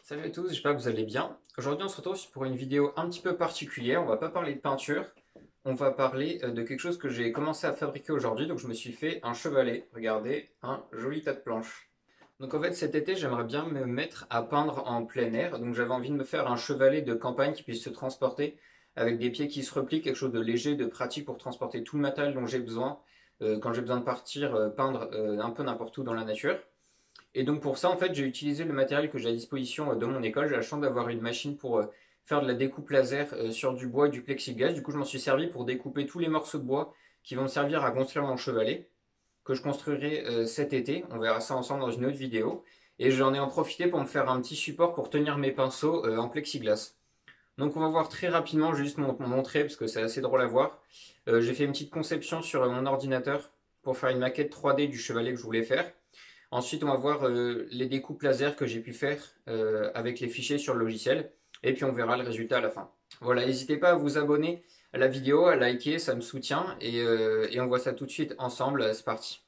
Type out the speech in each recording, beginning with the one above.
Salut à tous, j'espère que vous allez bien. Aujourd'hui on se retrouve pour une vidéo un petit peu particulière. On va pas parler de peinture, on va parler de quelque chose que j'ai commencé à fabriquer aujourd'hui. Donc je me suis fait un chevalet, regardez, un joli tas de planches. Donc en fait cet été j'aimerais bien me mettre à peindre en plein air. Donc j'avais envie de me faire un chevalet de campagne qui puisse se transporter avec des pieds qui se replient, quelque chose de léger, de pratique pour transporter tout le matériel dont j'ai besoin quand j'ai besoin de partir peindre un peu n'importe où dans la nature. Et donc pour ça, en fait, j'ai utilisé le matériel que j'ai à disposition de mon école. J'ai la chance d'avoir une machine pour faire de la découpe laser sur du bois et du plexiglas. Du coup, je m'en suis servi pour découper tous les morceaux de bois qui vont me servir à construire mon chevalet, que je construirai cet été. On verra ça ensemble dans une autre vidéo. Et j'en ai en profité pour me faire un petit support pour tenir mes pinceaux en plexiglas. Donc on va voir très rapidement, je vais juste montrer parce que c'est assez drôle à voir. J'ai fait une petite conception sur mon ordinateur pour faire une maquette 3D du chevalet que je voulais faire. Ensuite, on va voir les découpes laser que j'ai pu faire avec les fichiers sur le logiciel. Et puis, on verra le résultat à la fin. Voilà, n'hésitez pas à vous abonner à la vidéo, à liker, ça me soutient. Et on voit ça tout de suite ensemble. C'est parti.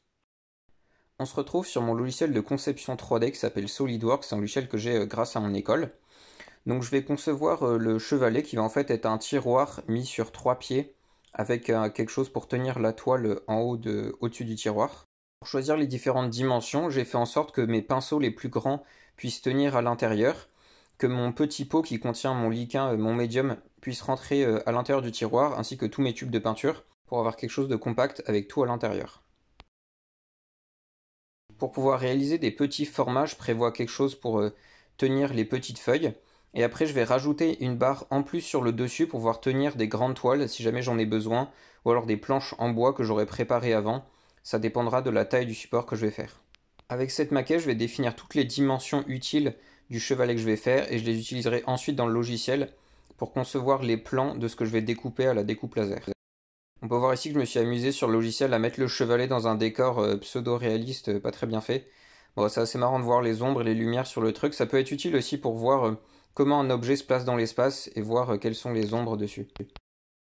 On se retrouve sur mon logiciel de conception 3D qui s'appelle SolidWorks. C'est un logiciel que j'ai grâce à mon école. Donc, je vais concevoir le chevalet qui va en fait être un tiroir mis sur 3 pieds avec quelque chose pour tenir la toile en haut au-dessus du tiroir. Pour choisir les différentes dimensions, j'ai fait en sorte que mes pinceaux les plus grands puissent tenir à l'intérieur, que mon petit pot qui contient mon liquin, mon médium, puisse rentrer à l'intérieur du tiroir, ainsi que tous mes tubes de peinture, pour avoir quelque chose de compact avec tout à l'intérieur. Pour pouvoir réaliser des petits formats, je prévois quelque chose pour tenir les petites feuilles. Et après, je vais rajouter une barre en plus sur le dessus pour pouvoir tenir des grandes toiles si jamais j'en ai besoin, ou alors des planches en bois que j'aurais préparées avant. Ça dépendra de la taille du support que je vais faire. Avec cette maquette, je vais définir toutes les dimensions utiles du chevalet que je vais faire et je les utiliserai ensuite dans le logiciel pour concevoir les plans de ce que je vais découper à la découpe laser. On peut voir ici que je me suis amusé sur le logiciel à mettre le chevalet dans un décor pseudo-réaliste, pas très bien fait. Bon, c'est assez marrant de voir les ombres et les lumières sur le truc. Ça peut être utile aussi pour voir comment un objet se place dans l'espace et voir quelles sont les ombres dessus.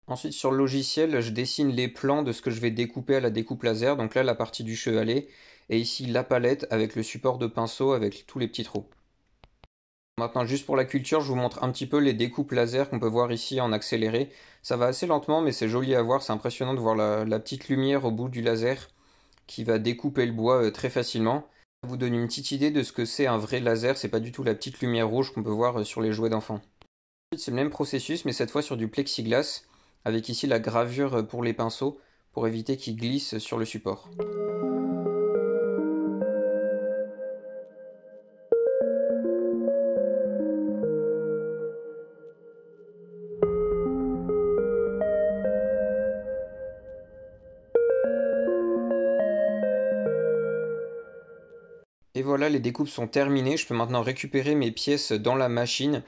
Ensuite, sur le logiciel, je dessine les plans de ce que je vais découper à la découpe laser. Donc là, la partie du chevalet. Et ici, la palette avec le support de pinceau avec tous les petits trous. Maintenant, juste pour la culture, je vous montre un petit peu les découpes laser qu'on peut voir ici en accéléré. Ça va assez lentement, mais c'est joli à voir. C'est impressionnant de voir la petite lumière au bout du laser qui va découper le bois très facilement. Ça vous donne une petite idée de ce que c'est un vrai laser. C'est pas du tout la petite lumière rouge qu'on peut voir sur les jouets d'enfants. Ensuite, c'est le même processus, mais cette fois sur du plexiglas, avec ici la gravure pour les pinceaux, pour éviter qu'ils glissent sur le support. Et voilà, les découpes sont terminées. Je peux maintenant récupérer mes pièces dans la machine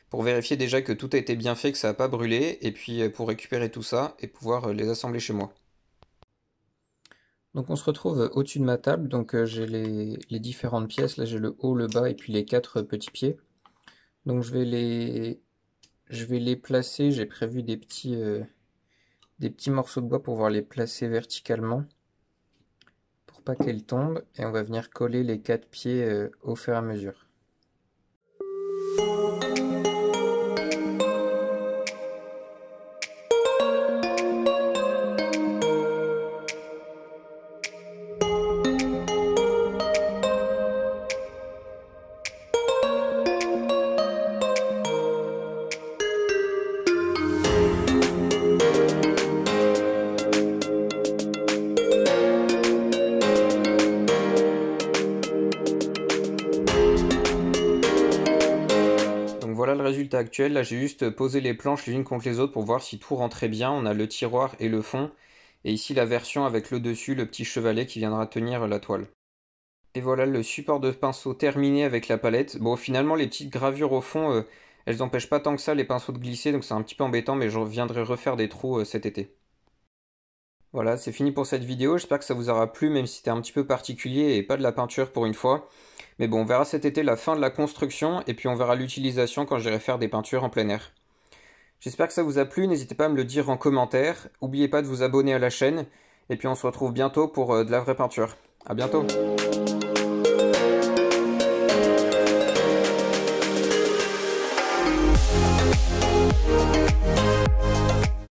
pour vérifier déjà que tout a été bien fait, que ça n'a pas brûlé, et puis pour récupérer tout ça et pouvoir les assembler chez moi. Donc on se retrouve au-dessus de ma table, donc j'ai les différentes pièces, là j'ai le haut, le bas et puis les 4 petits pieds. Donc je vais les placer, j'ai prévu des petits morceaux de bois pour pouvoir les placer verticalement, pour pas qu'elles tombent, et on va venir coller les 4 pieds au fur et à mesure. Voilà le résultat actuel. Là, j'ai juste posé les planches les unes contre les autres pour voir si tout rentrait bien. On a le tiroir et le fond. Et ici, la version avec le dessus, le petit chevalet qui viendra tenir la toile. Et voilà le support de pinceau terminé avec la palette. Bon, finalement, les petites gravures au fond, elles n'empêchent pas tant que ça les pinceaux de glisser. Donc c'est un petit peu embêtant, mais je viendrai refaire des trous cet été. Voilà, c'est fini pour cette vidéo. J'espère que ça vous aura plu, même si c'était un petit peu particulier et pas de la peinture pour une fois. Mais bon, on verra cet été la fin de la construction et puis on verra l'utilisation quand j'irai faire des peintures en plein air. J'espère que ça vous a plu, n'hésitez pas à me le dire en commentaire. N'oubliez pas de vous abonner à la chaîne et puis on se retrouve bientôt pour de la vraie peinture. À bientôt!